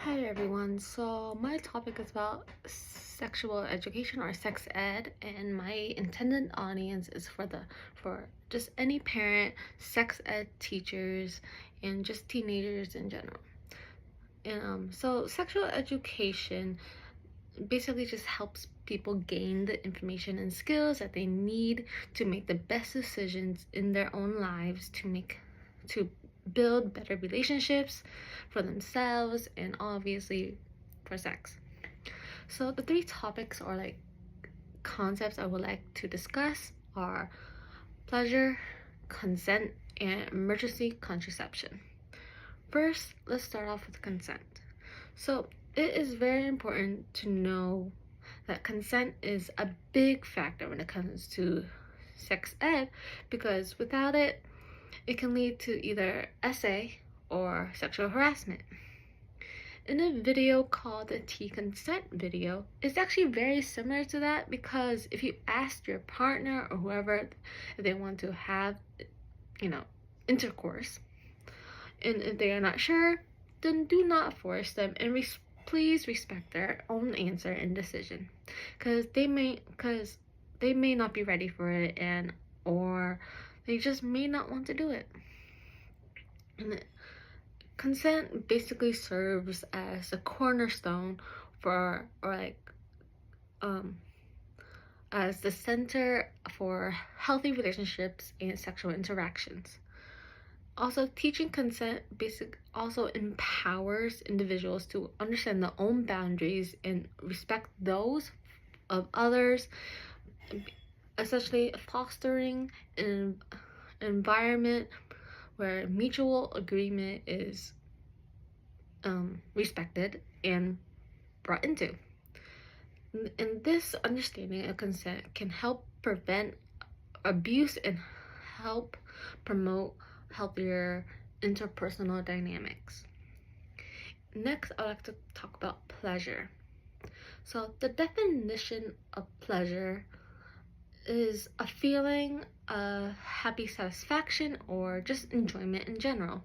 Hi everyone. So my topic is about sexual education or sex ed, and my intended audience is for just any parent, sex ed teachers, and just teenagers in general. And so sexual education basically just helps people gain the information and skills that they need to make the best decisions in their own lives to build better relationships for themselves and obviously for sex. So the three topics or like concepts I would like to discuss are pleasure, consent, and emergency contraception. First, let's start off with consent. So it is very important to know that consent is a big factor when it comes to sex ed, because without it, it can lead to either SA or sexual harassment. In a video called the T consent video, it's actually very similar to that, because if you ask your partner or whoever if they want to have, you know, intercourse, and if they are not sure, then do not force them and please respect their own answer and decision, because they may not be ready for it, and or they just may not want to do it. And consent basically serves as a cornerstone for, or like um as the center for healthy relationships and sexual interactions. Also, teaching consent also empowers individuals to understand their own boundaries and respect those of others, essentially fostering an environment where mutual agreement is respected and brought into. And this understanding of consent can help prevent abuse and help promote healthier interpersonal dynamics. Next, I'd like to talk about pleasure. So the definition of pleasure is a feeling of happy satisfaction or just enjoyment in general.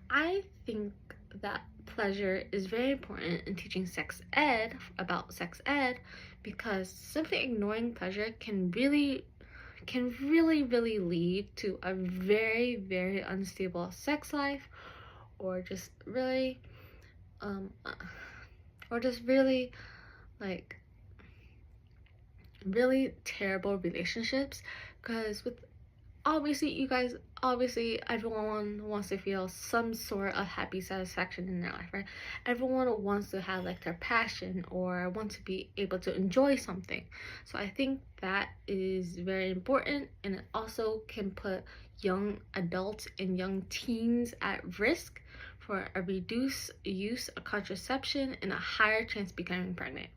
I think that pleasure is very important in teaching sex ed about sex ed, because simply ignoring pleasure can really lead to a very unstable sex life, or just really um or just really like really terrible relationships, because with obviously everyone wants to feel some sort of happy satisfaction in their life, right? Everyone wants to have like their passion or want to be able to enjoy something. So I think that is very important, and it also can put young adults and young teens at risk for a reduced use of contraception and a higher chance of becoming pregnant.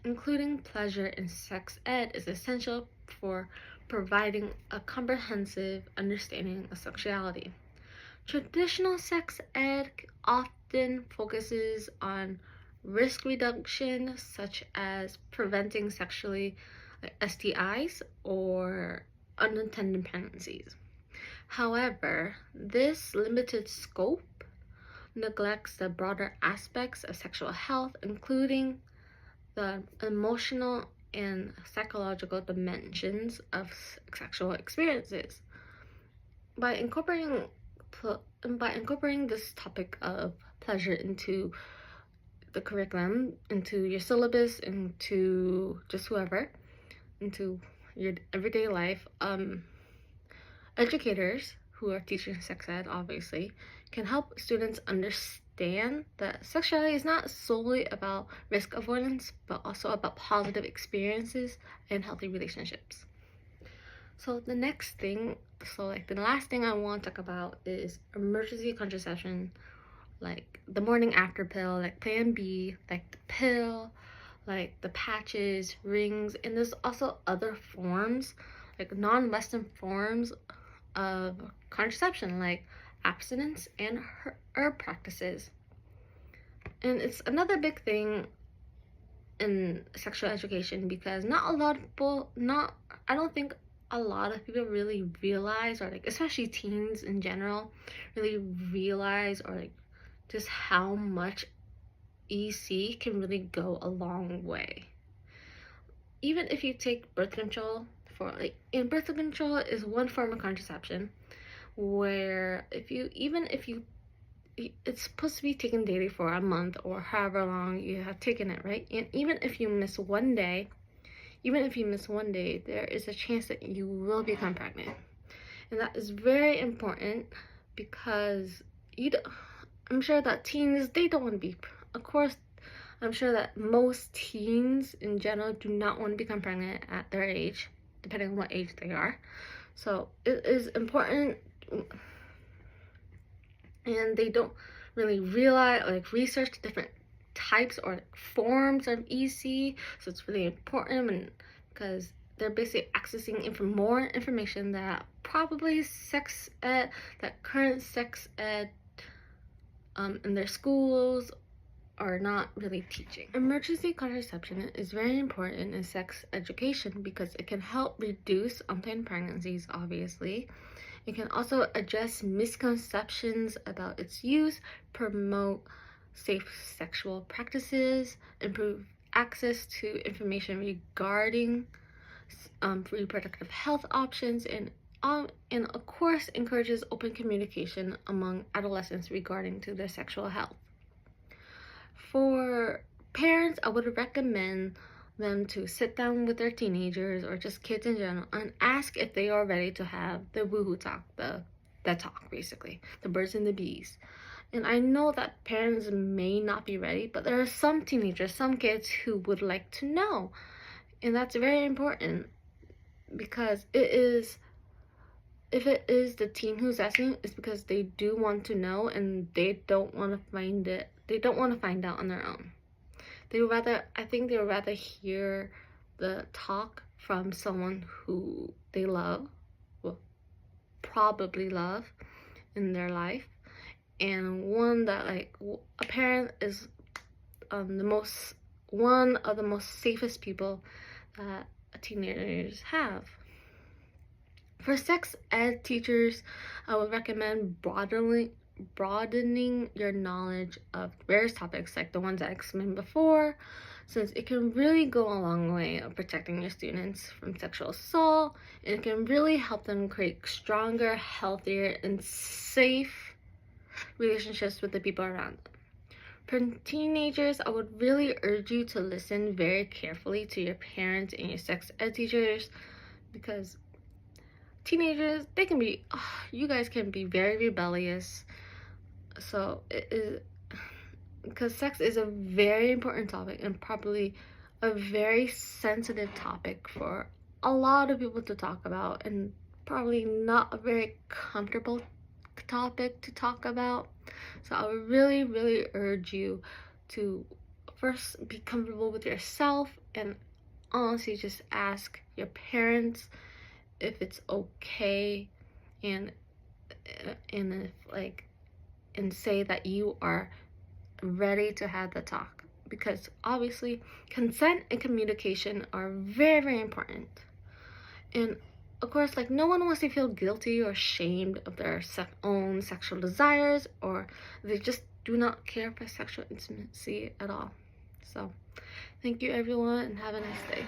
Including pleasure in sex ed is essential for providing a comprehensive understanding of sexuality. Traditional sex ed often focuses on risk reduction, such as preventing sexually STIs or unintended pregnancies. However, this limited scope neglects the broader aspects of sexual health, including the emotional and psychological dimensions of sexual experiences. By incorporating this topic of pleasure into the curriculum, into your syllabus, into just whoever, into your everyday life, educators who are teaching sex ed obviously can help students understand that sexuality is not solely about risk avoidance, but also about positive experiences and healthy relationships. So the last thing I want to talk about is emergency contraception, like the morning after pill, like Plan B, like the pill, like the patches, rings, and there's also other forms, like non-Western forms of contraception, like abstinence and herb practices. And it's another big thing in sexual education, because not a lot of people, not I don't think a lot of people really realize, or like especially teens in general, really realize or like just how much EC can really go a long way. Even if you take birth control, for in birth control is one form of contraception where if you it's supposed to be taken daily for a month or however long you have taken it, right? And even if you miss one day, there is a chance that you will become pregnant. And that is very important because I'm sure that teens, they don't want to be, of course, I'm sure that most teens in general do not want to become pregnant at their age, depending on what age they are. So it is important, and they don't really realize or research different types or forms of EC. So it's really important, because they're basically accessing more information that probably current sex ed in their schools are not really teaching. Emergency contraception is very important in sex education because it can help reduce unplanned pregnancies, obviously. It can also address misconceptions about its use, promote safe sexual practices, improve access to information regarding reproductive health options, and of course encourages open communication among adolescents regarding to their sexual health. For parents, I would recommend them to sit down with their teenagers or just kids in general and ask if they are ready to have the woohoo talk, the talk, basically, the birds and the bees. And I know that parents may not be ready, but there are some teenagers, some kids who would like to know. And that's very important, because if it is the teen who's asking, it's because they do want to know and they don't want to find out on their own. I think they would rather hear the talk from someone who they love, well, probably love in their life, and one that a parent is one of the most safest people that teenagers have. For sex ed teachers, I would recommend broadening your knowledge of various topics like the ones I explained before, since it can really go a long way of protecting your students from sexual assault, and it can really help them create stronger, healthier, and safe relationships with the people around them. For teenagers, I would really urge you to listen very carefully to your parents and your sex ed teachers, because teenagers, you guys can be very rebellious. So because sex is a very important topic and probably a very sensitive topic for a lot of people to talk about, and probably not a very comfortable topic to talk about. So I would really, really urge you to first be comfortable with yourself, and honestly just ask your parents if it's okay, and if and say that you are ready to have the talk, because obviously consent and communication are very, very important. And of course, no one wants to feel guilty or ashamed of their own sexual desires, or they just do not care for sexual intimacy at all. So thank you, everyone, and have a nice day.